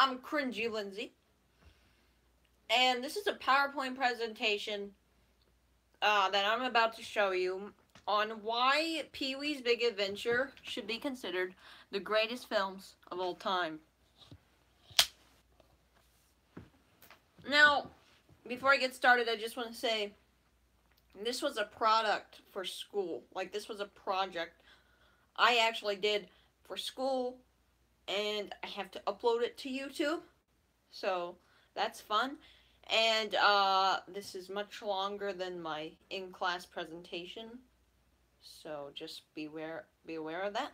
I'm Cringy Lindsay, and this is a PowerPoint presentation that I'm about to show you on why Pee Wee's Big Adventure should be considered the greatest films of all time. Now, before I get started, I just want to say this was a product for school. Like, this was a project I actually did for school, and I have to upload it to YouTube. So that's fun. And this is much longer than my in-class presentation. So just be aware of that.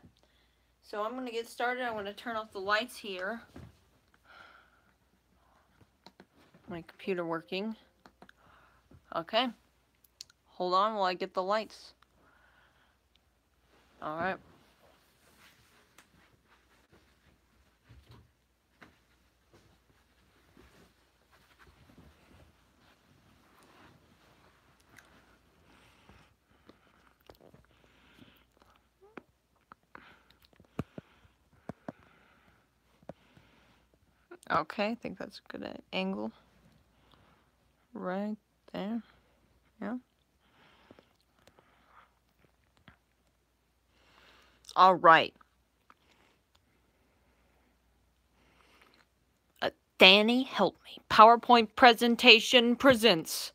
So I'm gonna get started. I want to turn off the lights here. My computer working. Okay. Hold on while I get the lights. Alright. Okay, I think that's a good angle. Right there. Yeah. Alright. Danny, help me. PowerPoint presentation presents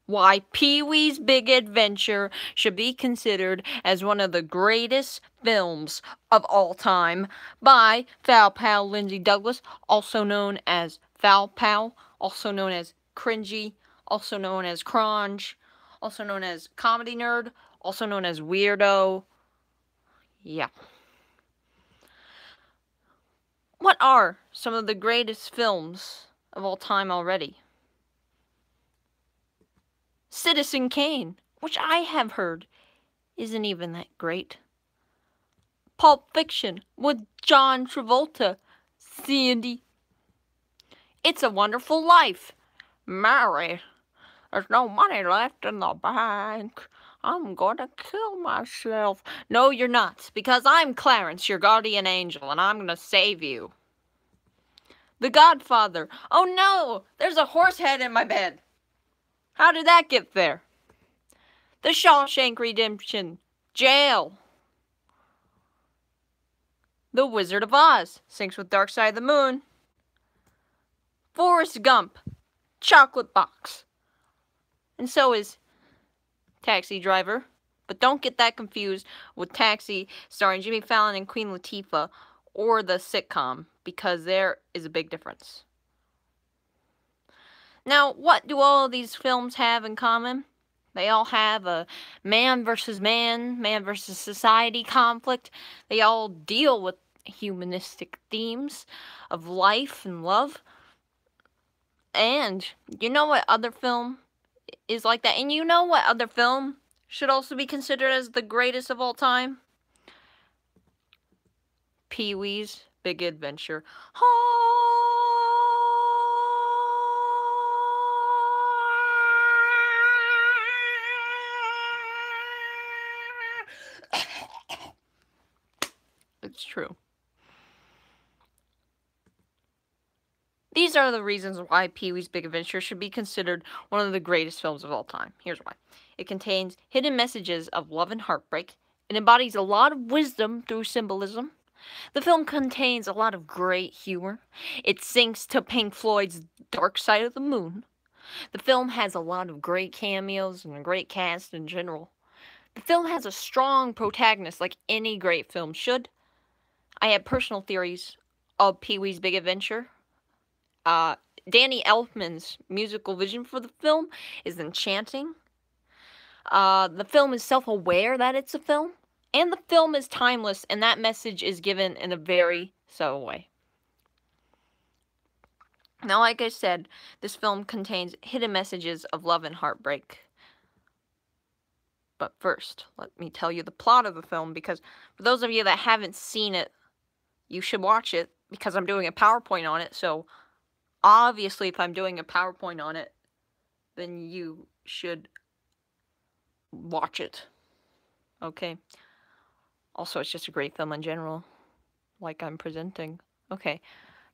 why Pee-wee's Big Adventure should be considered as one of the greatest films of all time by Foul Pal Lindsay Douglas, also known as Foul Pal, also known as Cringy, also known as Cronge, also known as Comedy Nerd, also known as Weirdo. Yeah. What are some of the greatest films of all time already? Citizen Kane, which I have heard isn't even that great. Pulp Fiction with John Travolta, Sandy. It's a Wonderful Life. Mary, there's no money left in the bank. I'm gonna kill myself. No, you're not, because I'm Clarence, your guardian angel, and I'm gonna save you. The Godfather. Oh no, there's a horse head in my bed. How did that get there? The Shawshank Redemption. Jail. The Wizard of Oz. Syncs with Dark Side of the Moon. Forrest Gump. Chocolate Box. And so is Taxi Driver. But don't get that confused with Taxi starring Jimmy Fallon and Queen Latifah or the sitcom, because there is a big difference. Now, what do all of these films have in common? They all have a man versus society conflict. They all deal with humanistic themes of life and love. And you know what other film is like that? And you know what other film should also be considered as the greatest of all time? Pee-wee's Big Adventure. It's true. These are the reasons why Pee-wee's Big Adventure should be considered one of the greatest films of all time. Here's why. It contains hidden messages of love and heartbreak. It embodies a lot of wisdom through symbolism. The film contains a lot of great humor. It syncs to Pink Floyd's Dark Side of the Moon. The film has a lot of great cameos and a great cast in general. The film has a strong protagonist like any great film should. I have personal theories of Pee-wee's Big Adventure. Danny Elfman's musical vision for the film is enchanting. The film is self-aware that it's a film. And the film is timeless, and that message is given in a very subtle way. Now, like I said, this film contains hidden messages of love and heartbreak. But first, let me tell you the plot of the film, because for those of you that haven't seen it, you should watch it, because I'm doing a PowerPoint on it, so obviously if I'm doing a PowerPoint on it, then you should watch it. Okay? Also, it's just a great film in general, like I'm presenting. Okay,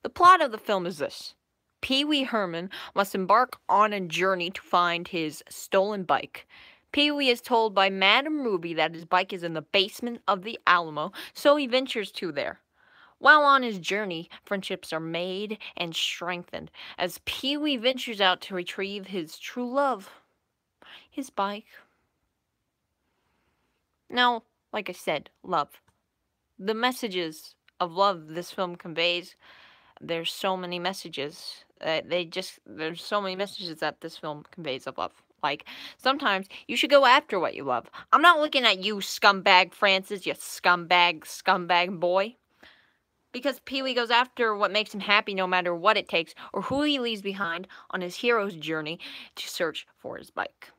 The plot of the film is this. Pee-wee Herman must embark on a journey to find his stolen bike. Pee-wee is told by Madame Ruby that his bike is in the basement of the Alamo, so he ventures to there. While on his journey, friendships are made and strengthened as Pee-wee ventures out to retrieve his true love, his bike. Now, like I said, love. The messages of love this film conveys, there's so many messages. There's so many messages that this film conveys of love. Like, sometimes you should go after what you love. I'm not looking at you, scumbag Francis, you scumbag boy. Because Pee-wee goes after what makes him happy no matter what it takes or who he leaves behind on his hero's journey to search for his bike.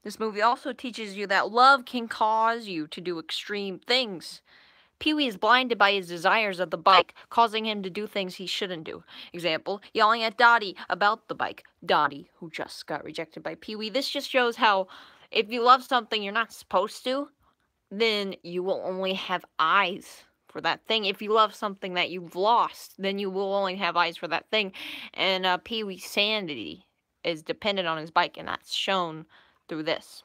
This movie also teaches you that love can cause you to do extreme things. Pee-wee is blinded by his desires of the bike, causing him to do things he shouldn't do. Example, yelling at Dottie about the bike. Dottie, who just got rejected by Pee-wee. This just shows how if you love something you're not supposed to, then you will only have eyes for that thing. If you love something that you've lost, then you will only have eyes for that thing. And Pee-wee's sanity is dependent on his bike, and that's shown through this.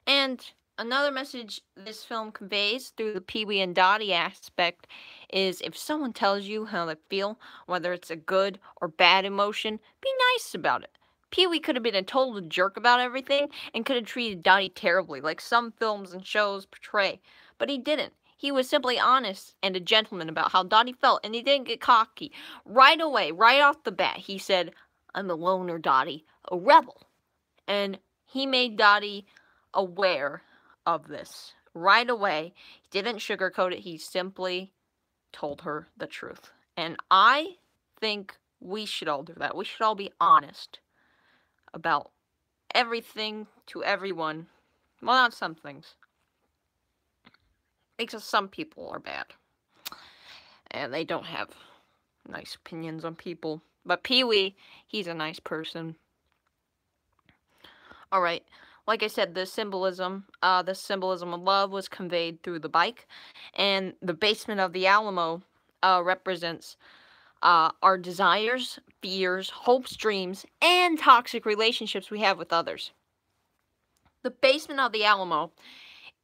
And another message this film conveys through the Pee-wee and Dottie aspect is if someone tells you how they feel, whether it's a good or bad emotion, be nice about it. Pee-wee could have been a total jerk about everything and could have treated Dottie terribly, like some films and shows portray, but he didn't. He was simply honest and a gentleman about how Dottie felt, and he didn't get cocky. Right away, right off the bat, he said, "I'm a loner, Dottie, a rebel." And he made Dottie aware of this. Right away, he didn't sugarcoat it, he simply told her the truth. And I think we should all do that. We should all be honest about everything to everyone. Well, not some things. Because some people are bad. And they don't have nice opinions on people. But Pee-wee, he's a nice person. Alright, like I said, the symbolism of love was conveyed through the bike. And the basement of the Alamo represents our desires, fears, hopes, dreams, and toxic relationships we have with others. The basement of the Alamo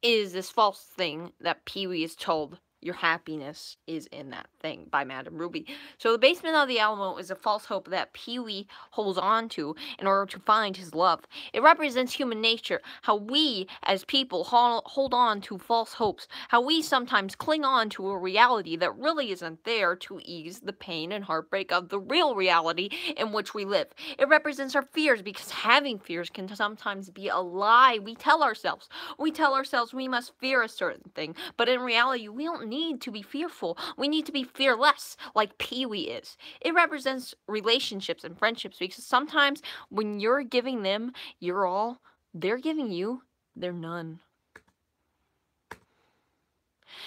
is this false thing that Pee-wee is told your happiness is in that thing by Madame Ruby. So the basement of the Alamo is a false hope that Pee-wee holds on to in order to find his love. It represents human nature, how we as people hold on to false hopes, how we sometimes cling on to a reality that really isn't there to ease the pain and heartbreak of the real reality in which we live. It represents our fears because having fears can sometimes be a lie we tell ourselves. We tell ourselves we must fear a certain thing, but in reality we don't need to be fearful. We need to be fearless, like Pee-wee is. It represents relationships and friendships because sometimes when you're giving them your all, they're giving you their none.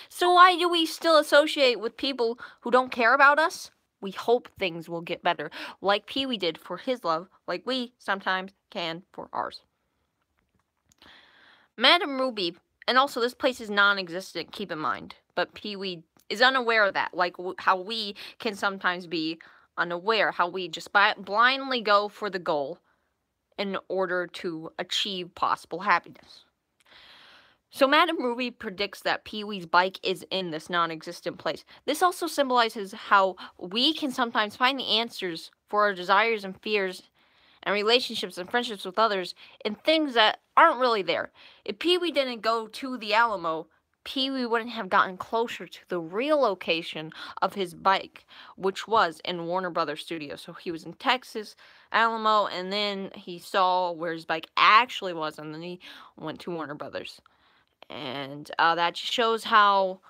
So why do we still associate with people who don't care about us? We hope things will get better, like Pee-wee did for his love, like we sometimes can for ours. Madame Ruby, and also this place is non-existent, keep in mind, but Pee-wee is unaware of that, like how we can sometimes be unaware, how we just blindly go for the goal in order to achieve possible happiness. So Madame Ruby predicts that Pee-wee's bike is in this non-existent place. This also symbolizes how we can sometimes find the answers for our desires and fears and relationships and friendships with others in things that aren't really there. If Pee-wee didn't go to the Alamo, Pee-wee wouldn't have gotten closer to the real location of his bike, which was in Warner Brothers Studios. So he was in Texas, Alamo, and then he saw where his bike actually was, and then he went to Warner Brothers. And that just shows how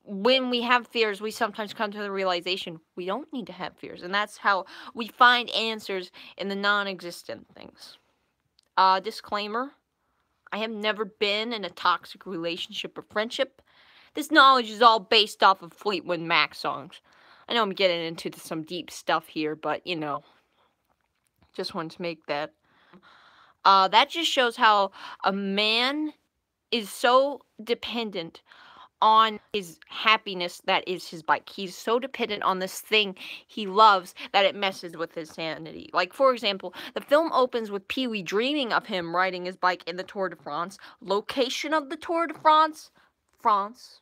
when we have fears, we sometimes come to the realization we don't need to have fears. And that's how we find answers in the non-existent things. Disclaimer, I have never been in a toxic relationship or friendship. This knowledge is all based off of Fleetwood Mac songs. I know I'm getting into some deep stuff here, but, you know, just wanted to make that. That just shows how a man is so dependent on his happiness that is his bike. He's so dependent on this thing he loves that it messes with his sanity. Like, for example, the film opens with Pee-wee dreaming of him riding his bike in the Tour de France. Location of the Tour de France? France.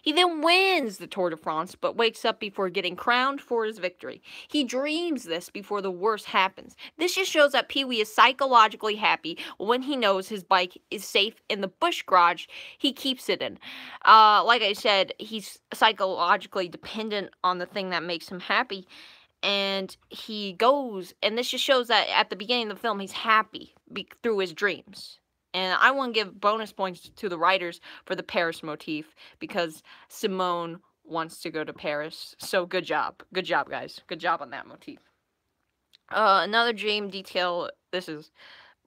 He then wins the Tour de France, but wakes up before getting crowned for his victory. He dreams this before the worst happens. This just shows that Pee-wee is psychologically happy when he knows his bike is safe in the Busch garage he keeps it in. Like I said, he's psychologically dependent on the thing that makes him happy. And he goes, and this just shows that at the beginning of the film, he's happy through his dreams. And I want to give bonus points to the writers for the Paris motif because Simone wants to go to Paris. So good job. Good job, guys. Good job on that motif. Another dream detail, this is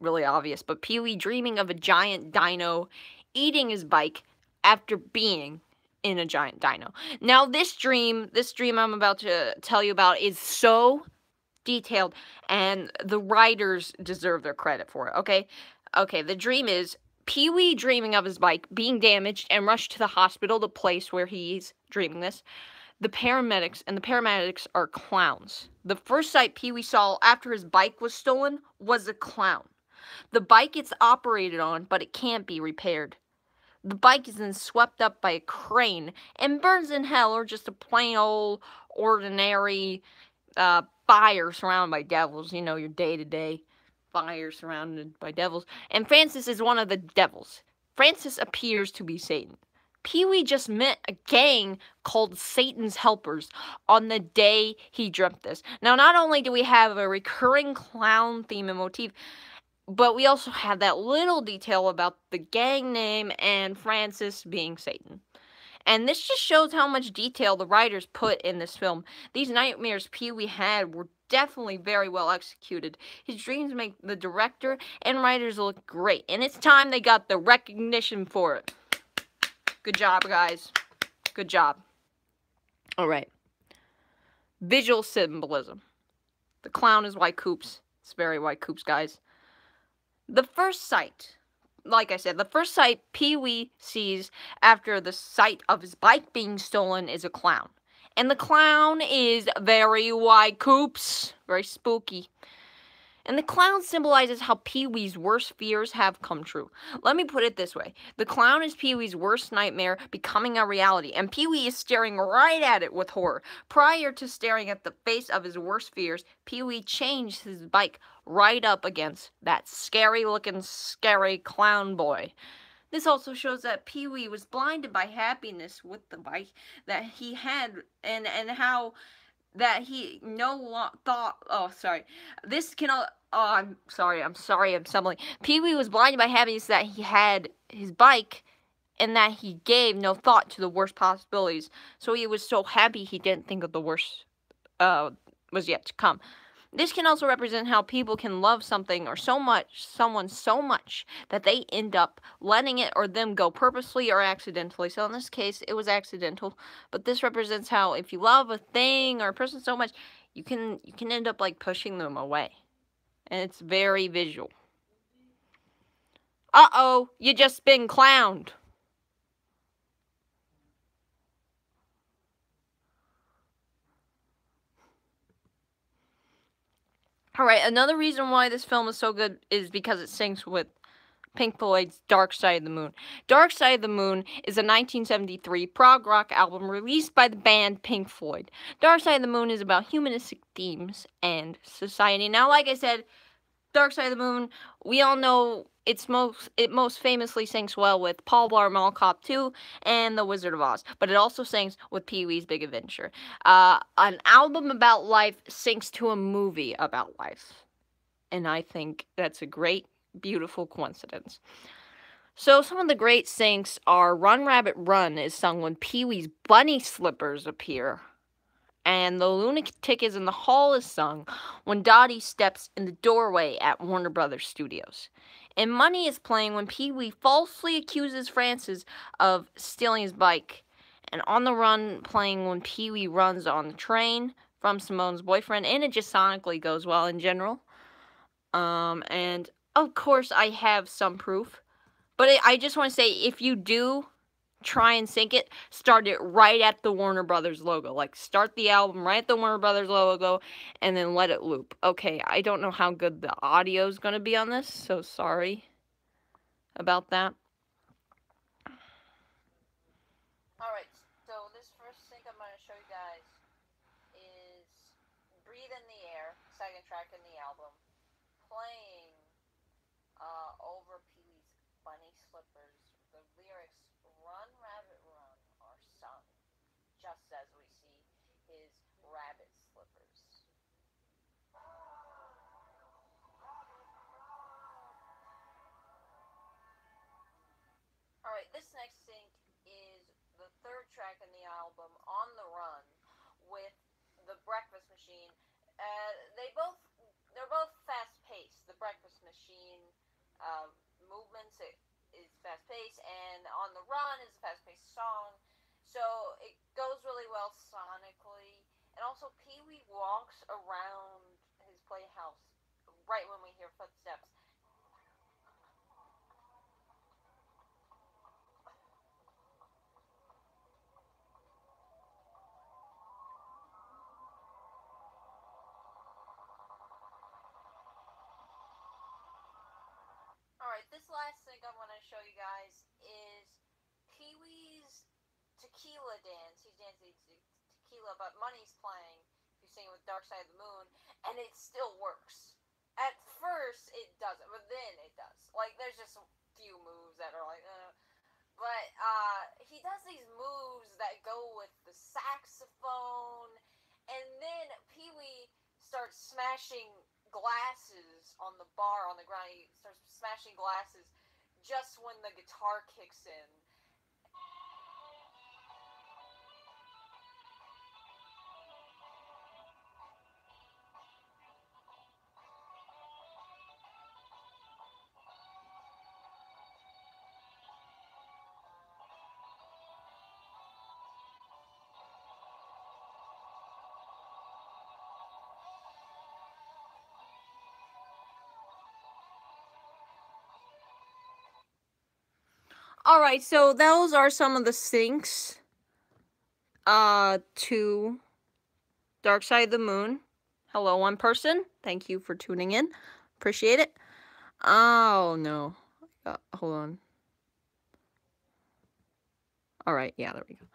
really obvious, but Pee-wee dreaming of a giant dino eating his bike after being in a giant dino. Now, this dream I'm about to tell you about is so detailed, and the writers deserve their credit for it, okay? Okay, the dream is Pee-wee dreaming of his bike being damaged and rushed to the hospital, the place where he's dreaming this. The paramedics are clowns. The first sight Pee-wee saw after his bike was stolen was a clown. The bike gets operated on, but it can't be repaired. The bike is then swept up by a crane and burns in hell, or just a plain old ordinary fire surrounded by devils. You know, your day-to-day fire surrounded by devils. And Francis is one of the devils. Francis appears to be Satan. Pee-wee just met a gang called Satan's Helpers on the day he dreamt this. Now, not only do we have a recurring clown theme and motif, but we also have that little detail about the gang name and Francis being Satan. And this just shows how much detail the writers put in this film. These nightmares Pee-wee had were definitely very well executed. His dreams make the director and writers look great. And it's time they got the recognition for it. Good job, guys. Good job. Alright. Visual symbolism. The clown is White Coops. It's very White Coops, guys. The first sight, like I said, the first sight Pee-wee sees after the sight of his bike being stolen is a clown. And the clown is very White Coops. Very spooky. And the clown symbolizes how Pee-wee's worst fears have come true. Let me put it this way. The clown is Pee-wee's worst nightmare becoming a reality, and Pee-wee is staring right at it with horror. Prior to staring at the face of his worst fears, Pee-wee changed his bike right up against that scary-looking, scary clown boy. This also shows that Pee-wee was blinded by happiness with the bike that he had, and how that he I'm stumbling. Pee-wee was blinded by happiness that he had his bike and that he gave no thought to the worst possibilities. So he was so happy he didn't think of the worst was yet to come. This can also represent how people can love something or someone so much that they end up letting it or them go purposely or accidentally. So in this case, it was accidental. But this represents how if you love a thing or a person so much, you can end up like pushing them away. And it's very visual. Uh-oh, you just been clowned. Alright, another reason why this film is so good is because it syncs with Pink Floyd's Dark Side of the Moon. Dark Side of the Moon is a 1973 prog rock album released by the band Pink Floyd. Dark Side of the Moon is about humanistic themes and society. Now, like I said, Dark Side of the Moon, we all know it most famously syncs well with Paul Blart Mall Cop 2 and The Wizard of Oz, but it also syncs with Pee-wee's Big Adventure. An album about life syncs to a movie about life, and I think that's a great, beautiful coincidence. So some of the great syncs are Run Rabbit Run is sung when Pee-wee's bunny slippers appear. And The Lunatic is in the Hall is sung when Dottie steps in the doorway at Warner Brothers Studios. And Money is playing when Pee-wee falsely accuses Francis of stealing his bike. And On the Run playing when Pee-wee runs on the train from Simone's boyfriend. And it just sonically goes well in general. And of course I have some proof. But I just want to say, if you do try and sync it, start it right at the Warner Brothers logo. Like, start the album right at the Warner Brothers logo, and then let it loop. Okay, I don't know how good the audio is going to be on this, so sorry about that. Alright, so this first sync I'm going to show you guys is Breathe in the Air, second track in the album, playing over Pee-wee's bunny slippers. The lyrics, "Run, rabbit, run," are sung, just as we see his rabbit slippers. Alright, this next sync is the third track in the album, On the Run, with The Breakfast Machine. They're both fast-paced. The Breakfast Machine movements is fast-paced, and On the Run is a fast-paced song. So it goes really well sonically. And also, Pee-wee walks around his playhouse right when we hear footsteps. Alright, this last thing I want to show you guys is Pee-wee's tequila dance. He's dancing tequila, but Money's playing. He's singing with Dark Side of the Moon, and it still works. At first, it doesn't, but then it does. Like, there's just a few moves that are like, But, he does these moves that go with the saxophone, and then Pee-wee starts smashing glasses on the bar on the ground. He starts smashing glasses just when the guitar kicks in. Alright, so those are some of the syncs to Dark Side of the Moon. Hello, one person. Thank you for tuning in. Appreciate it. Oh, no. Hold on. Alright, yeah, there we go.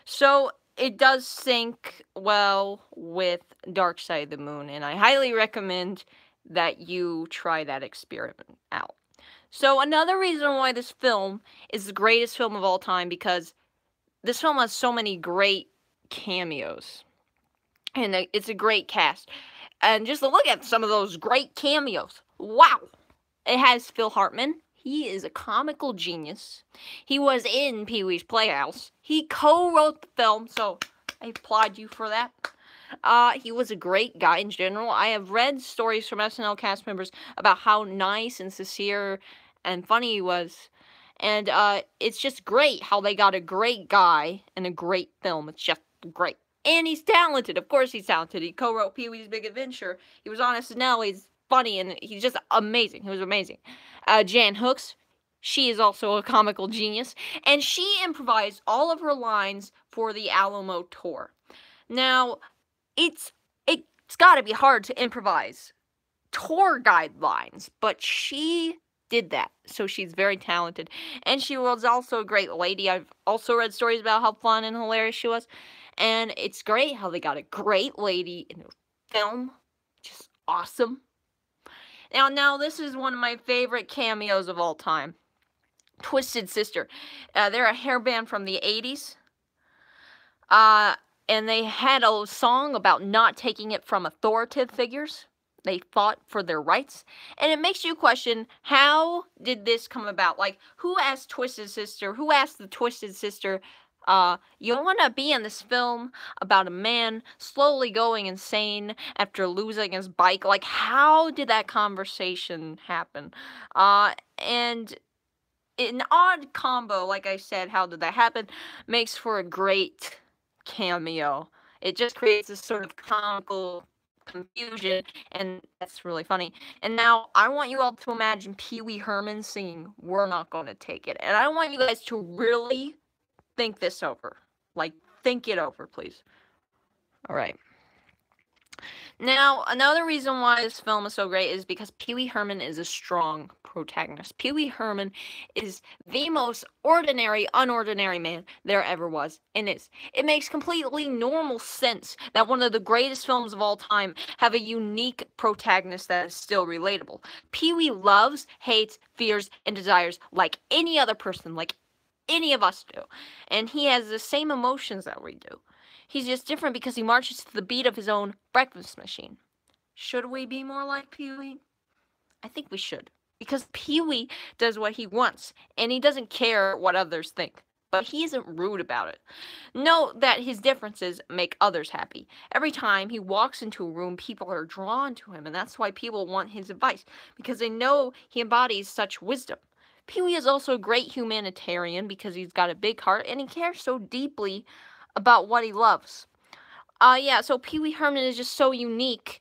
So, it does sync well with Dark Side of the Moon, and I highly recommend that you try that experiment out. So, another reason why this film is the greatest film of all time, because this film has so many great cameos. And it's a great cast. And just look at some of those great cameos. Wow! It has Phil Hartman. He is a comical genius. He was in Pee-wee's Playhouse. He co-wrote the film, so I applaud you for that. He was a great guy in general. I have read stories from SNL cast members about how nice and sincere and funny he was. And it's just great how they got a great guy in a great film. It's just great. And he's talented. Of course he's talented. He co-wrote Pee-wee's Big Adventure. He was on SNL. He's funny, and he's just amazing. He was amazing. Jan Hooks, she is also a comical genius. And she improvised all of her lines for the Alamo tour. Now, it's got to be hard to improvise tour guide lines, but she did that. So she's very talented. And she was also a great lady. I've also read stories about how fun and hilarious she was. And it's great how they got a great lady in a film. Just awesome. Now this is one of my favorite cameos of all time. Twisted Sister. They're a hair band from the 80s. And they had a song about not taking it from authoritative figures. They fought for their rights. And it makes you question, how did this come about? Like, who asked Twisted Sister? Who asked the Twisted Sister, you want to be in this film about a man slowly going insane after losing his bike? Like, how did that conversation happen? And an odd combo, like I said, how did that happen, makes for a great cameo. It just creates this sort of comical confusion, and that's really funny. And now I want you all to imagine Pee Wee Herman singing "We're Not Gonna Take It," and I want you guys to really think this over. Like, think it over, please. All right. Now, another reason why this film is so great is because Pee Wee Herman is a strong protagonist. Pee Wee Herman is the most ordinary, unordinary man there ever was and is. It makes completely normal sense that one of the greatest films of all time have a unique protagonist that is still relatable. Pee Wee loves, hates, fears, and desires like any other person, like any of us do. And he has the same emotions that we do. He's just different because he marches to the beat of his own breakfast machine. Should we be more like Pee-wee? I think we should. Because Pee-wee does what he wants, and he doesn't care what others think. But he isn't rude about it. Note that his differences make others happy. Every time he walks into a room, people are drawn to him, and that's why people want his advice, because they know he embodies such wisdom. Pee-wee is also a great humanitarian because he's got a big heart, and he cares so deeply about what he loves. Yeah, so Pee Wee Herman is just so unique.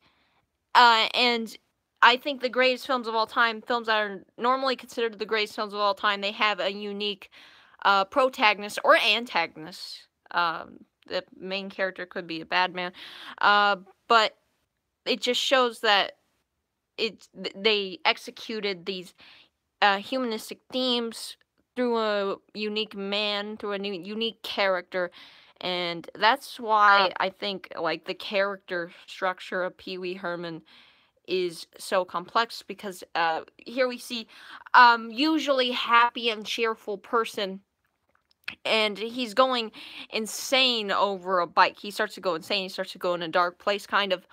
And I think the greatest films of all time, films that are normally considered the greatest films of all time, they have a unique protagonist or antagonist. The main character could be a bad man. But it just shows that they executed these humanistic themes through a unique man, through a unique character. And that's why I think, like, the character structure of Pee Wee Herman is so complex, because here we see usually happy and cheerful person, and he's going insane over a bike. He starts to go insane. He starts to go in a dark place, kind of,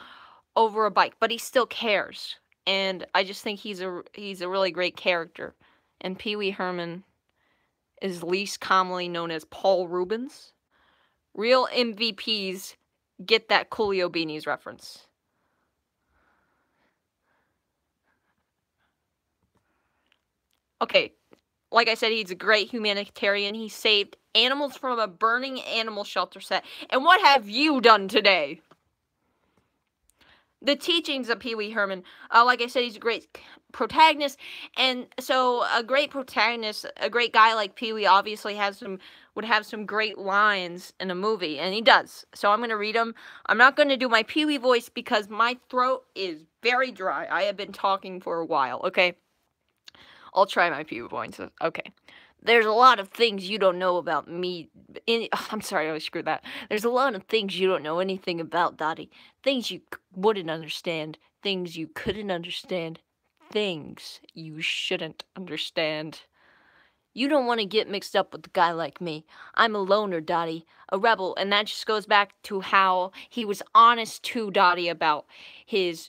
over a bike, but he still cares. And I just think he's a really great character. And Pee Wee Herman is least commonly known as Paul Reubens. Real MVPs get that Coolio Beanies reference. Okay, like I said, he's a great humanitarian. He saved animals from a burning animal shelter set. And what have you done today? The teachings of Pee Wee Herman, like I said, he's a great protagonist, and so a great protagonist, a great guy like Pee Wee, obviously would have some great lines in a movie, and he does. So I'm going to read them. I'm not going to do my Pee Wee voice because my throat is very dry. I have been talking for a while, okay? I'll try my Pee Wee voice. Okay. There's a lot of things you don't know about me. I'm sorry, I screwed that. There's a lot of things you don't know anything about, Dottie. Things you wouldn't understand. Things you couldn't understand. Things you shouldn't understand. You don't want to get mixed up with a guy like me. I'm a loner, Dottie. A rebel, and that just goes back to how he was honest to Dottie about his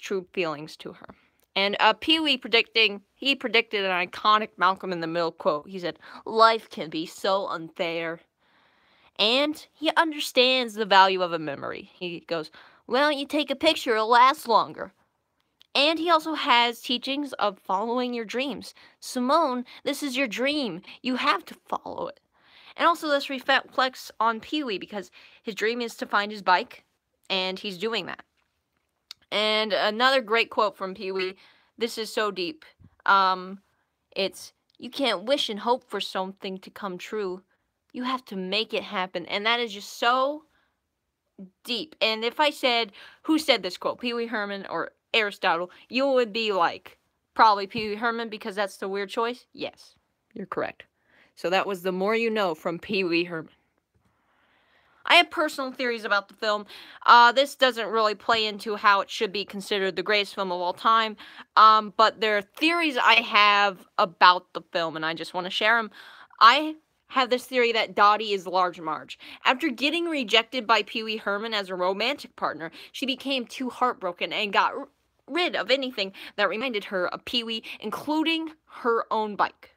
true feelings to her. And Pee-wee predicted an iconic Malcolm in the Middle quote. He said, "Life can be so unfair." And he understands the value of a memory. He goes, "Well, you take a picture, it'll last longer." And he also has teachings of following your dreams. Simone, this is your dream. You have to follow it. And also this reflects on Pee-wee because his dream is to find his bike, and he's doing that. And another great quote from Pee-wee, this is so deep. It's, "You can't wish and hope for something to come true. You have to make it happen." And that is just so deep. And if I said, who said this quote, Pee Wee Herman or Aristotle, you would be like, probably Pee Wee Herman because that's the weird choice? Yes, you're correct. So that was The More You Know from Pee Wee Herman. I have personal theories about the film. This doesn't really play into how it should be considered the greatest film of all time, but there are theories I have about the film, and I just want to share them. I have this theory that Dottie is Large Marge. After getting rejected by Pee Wee Herman as a romantic partner, she became too heartbroken and got rid of anything that reminded her of Pee Wee, including her own bike.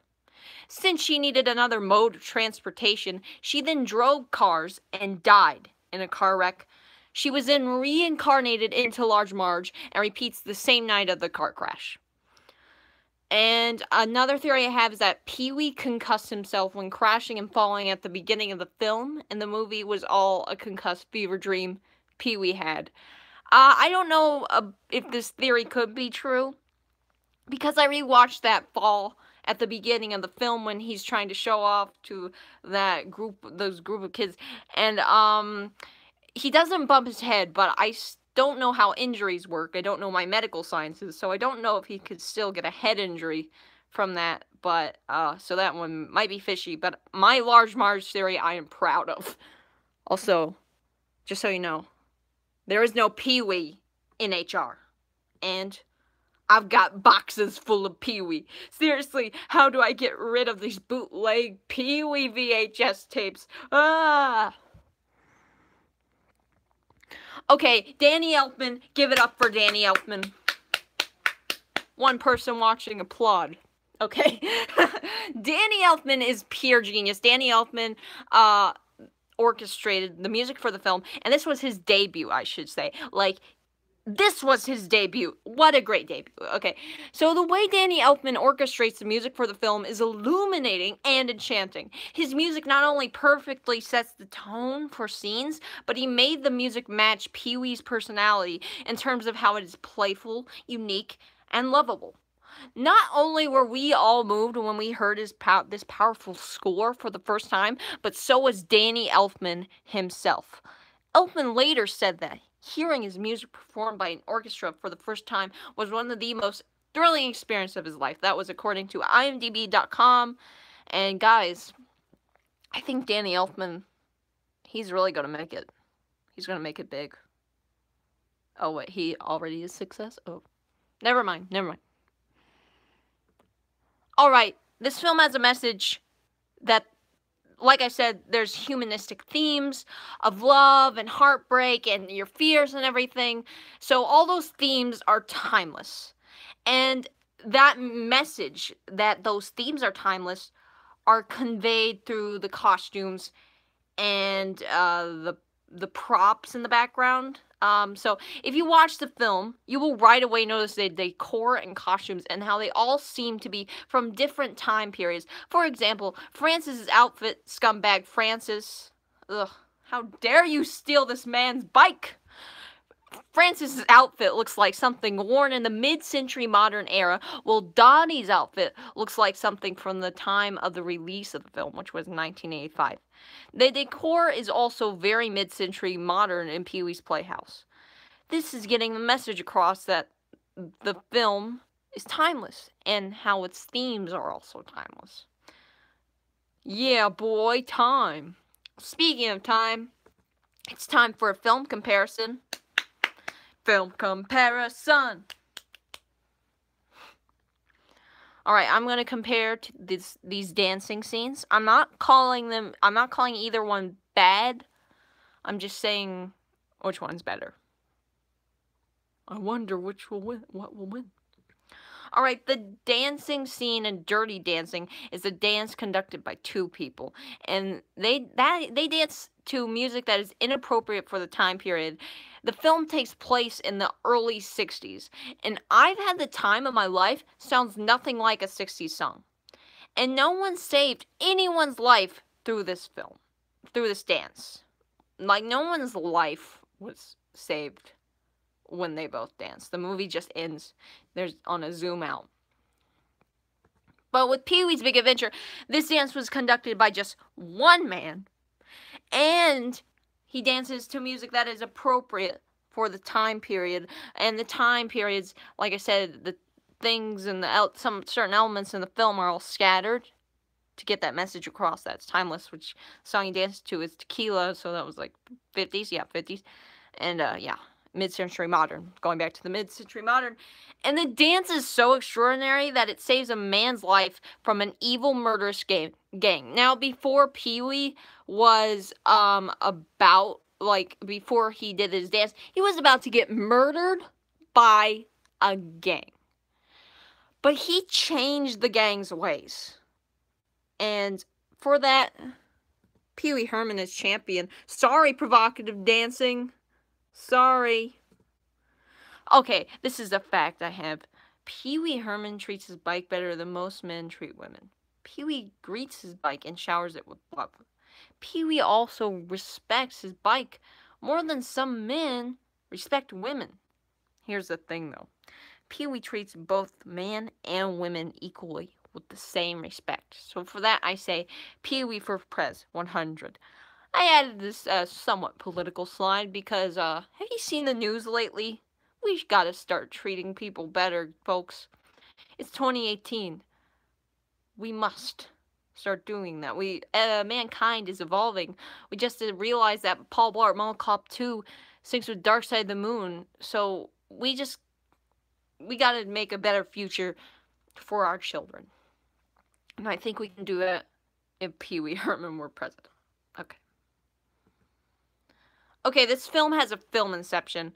Since she needed another mode of transportation, she then drove cars and died in a car wreck. She was then reincarnated into Large Marge and repeats the same night of the car crash. And another theory I have is that Pee-wee concussed himself when crashing and falling at the beginning of the film, and the movie was all a concussed fever dream Pee-wee had. I don't know if this theory could be true, because I rewatched that fall at the beginning of the film when he's trying to show off to those group of kids. And he doesn't bump his head, but I don't know how injuries work. I don't know my medical sciences, so I don't know if he could still get a head injury from that. But so that one might be fishy. But my large Marge theory, I am proud of. Also, just so you know, there is no Pee-wee in HR. And I've got boxes full of Pee-wee. Seriously, how do I get rid of these bootleg Pee-wee VHS tapes? Ah! Okay, Danny Elfman. Give it up for Danny Elfman. One person watching applaud. Okay. Danny Elfman is pure genius. Danny Elfman orchestrated the music for the film, and this was his debut, I should say. Like, this was his debut. What a great debut. Okay, so the way Danny Elfman orchestrates the music for the film is illuminating and enchanting. His music not only perfectly sets the tone for scenes, but he made the music match Pee-wee's personality in terms of how it is playful, unique, and lovable. Not only were we all moved when we heard this powerful score for the first time, but so was Danny Elfman himself. Elfman later said that hearing his music performed by an orchestra for the first time was one of the most thrilling experiences of his life. That was according to IMDb.com. And guys, I think Danny Elfman, he's really going to make it. He's going to make it big. Oh, wait, he already is success? Oh, never mind. Alright, this film has a message that, like I said, there's humanistic themes of love and heartbreak and your fears and everything. So all those themes are timeless. And that message that those themes are timeless are conveyed through the costumes and the props in the background. So if you watch the film, you will right away notice the decor and costumes and how they all seem to be from different time periods. For example, Francis's outfit, scumbag Francis. Ugh, how dare you steal this man's bike? Francis's outfit looks like something worn in the mid-century modern era, while Donnie's outfit looks like something from the time of the release of the film, which was 1985. The decor is also very mid-century modern in Pee-wee's Playhouse. This is getting the message across that the film is timeless, and how its themes are also timeless. Yeah, boy, time. Speaking of time, it's time for a film comparison. Film comparison. Alright, I'm going to compare to these dancing scenes. I'm not calling either one bad. I'm just saying which one's better. I wonder which will win. What will win? Alright, the dancing scene in Dirty Dancing is a dance conducted by two people. And they dance to music that is inappropriate for the time period. The film takes place in the early 60s. And I've Had the Time of My Life sounds nothing like a 60s song. And no one saved anyone's life through this film. Through this dance. Like, no one's life was saved when they both dance. The movie just ends. There's on a zoom out. But with Pee-wee's Big Adventure, this dance was conducted by just one man. And he dances to music that is appropriate for the time period. And the time periods, like I said, the things and some certain elements in the film are all scattered to get that message across that's timeless, which song he danced to is Tequila, so that was like 50s, yeah, 50s. And yeah, mid-century modern, going back to the mid-century modern. And the dance is so extraordinary that it saves a man's life from an evil murderous gang. Now, before Pee-wee was before he did his dance, he was about to get murdered by a gang. But he changed the gang's ways. And for that, Pee-wee Herman is champion. Sorry, provocative dancing. Sorry. Okay, this is a fact I have. Pee-wee Herman treats his bike better than most men treat women. Pee-wee greets his bike and showers it with love. Pee-wee also respects his bike more than some men respect women. Here's the thing, though. Pee-wee treats both men and women equally. with the same respect. So for that, I say Pee-wee for Prez 100. I added this somewhat political slide because, have you seen the news lately? We've got to start treating people better, folks. It's 2018. We must start doing that. Mankind is evolving. We just realized that Paul Blart Mall Cop 2 syncs with Dark Side of the Moon. So we gotta make a better future for our children. And I think we can do that if Pee-wee Herman were president. Okay. Okay, this film has a film inception.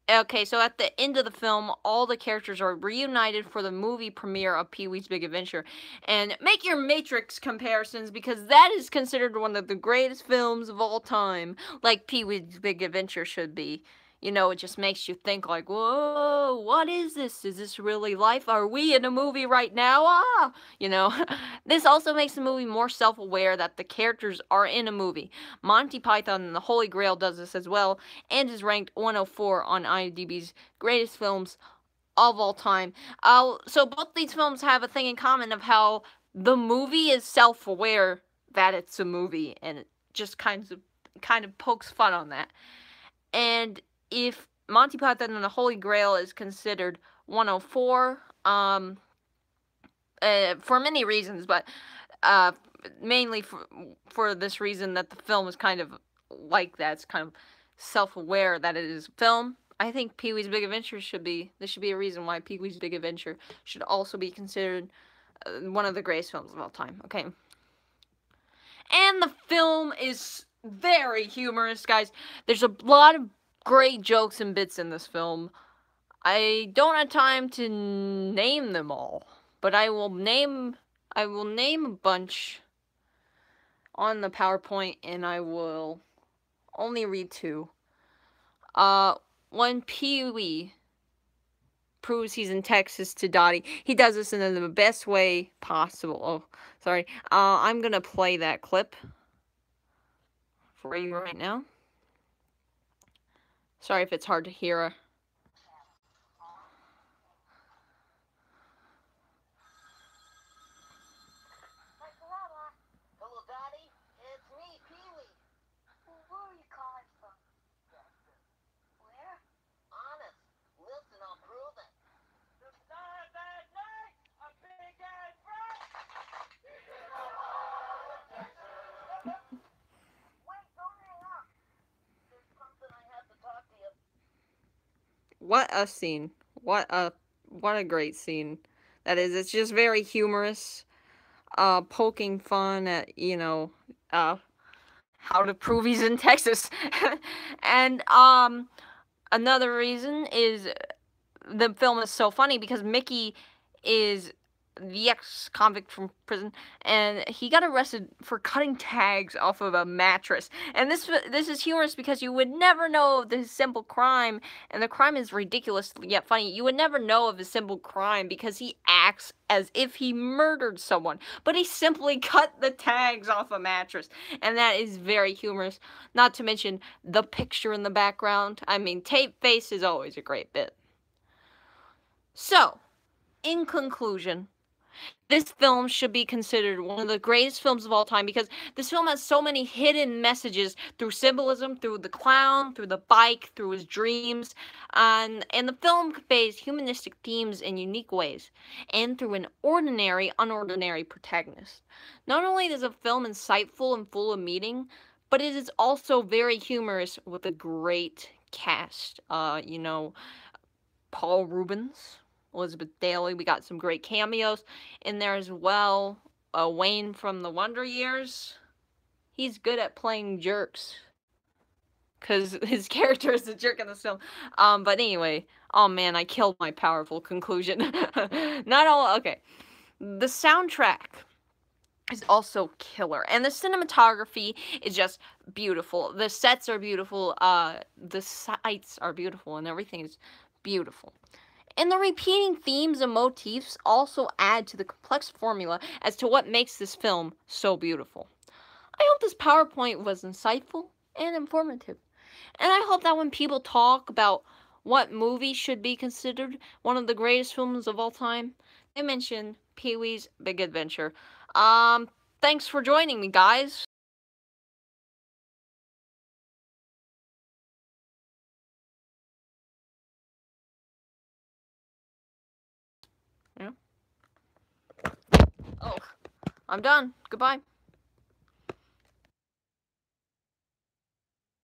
Okay, so at the end of the film, all the characters are reunited for the movie premiere of Pee-wee's Big Adventure. And make your Matrix comparisons, because that is considered one of the greatest films of all time, like Pee-wee's Big Adventure should be. You know, it just makes you think like, whoa, what is this? Is this really life? Are we in a movie right now? Ah! You know, this also makes the movie more self-aware that the characters are in a movie. Monty Python and the Holy Grail does this as well, and is ranked 104 on IMDb's greatest films of all time. So both these films have a thing in common of how the movie is self-aware that it's a movie, and it just kind of pokes fun on that. And if Monty Python and the Holy Grail is considered 104, for many reasons, but mainly for this reason that the film is kind of like that. It's kind of self-aware that it is a film. I think Pee-wee's Big Adventure should be a reason why Pee-wee's Big Adventure should also be considered one of the greatest films of all time. Okay. And the film is very humorous, guys. There's a lot of great jokes and bits in this film. I don't have time to name them all, but I will name a bunch on the PowerPoint, and I will only read two. When Pee-wee proves he's in Texas to Dottie, he does this in the best way possible. Oh, sorry. I'm gonna play that clip for you right now. Sorry if it's hard to hear. Hello, Dottie. It's me, Pee-wee. Well, where are you calling from? Where? Honest. Listen, I'll prove it. The stars at night, a big and bright. Wait, don't hang up. There's something I have to talk to you. What a scene. What a great scene that is. It's just very humorous, poking fun at, you know, how to prove he's in Texas. And another reason is the film is so funny because Mickey is the ex-convict from prison, and he got arrested for cutting tags off of a mattress. And this is humorous because you would never know of this simple crime, and the crime is ridiculous yet funny. You would never know of a simple crime because he acts as if he murdered someone, but he simply cut the tags off a mattress, and that is very humorous. Not to mention the picture in the background. I mean, Tape Face is always a great bit. So, in conclusion, this film should be considered one of the greatest films of all time because this film has so many hidden messages through symbolism, through the clown, through the bike, through his dreams, and the film conveys humanistic themes in unique ways, and through an unordinary protagonist. Not only is the film insightful and full of meaning, but it is also very humorous with a great cast. You know, Paul Reubens, Elizabeth Daily. We got some great cameos in there as well. Wayne from the Wonder Years. He's good at playing jerks, because his character is a jerk in this film. But anyway, oh man, I killed my powerful conclusion. Not all, okay. The soundtrack is also killer, and the cinematography is just beautiful. The sets are beautiful, the sights are beautiful, and everything is beautiful. And the repeating themes and motifs also add to the complex formula as to what makes this film so beautiful. I hope this PowerPoint was insightful and informative. And I hope that when people talk about what movie should be considered one of the greatest films of all time, they mention Pee-wee's Big Adventure. Thanks for joining me, guys. Yeah. Oh, I'm done. Goodbye.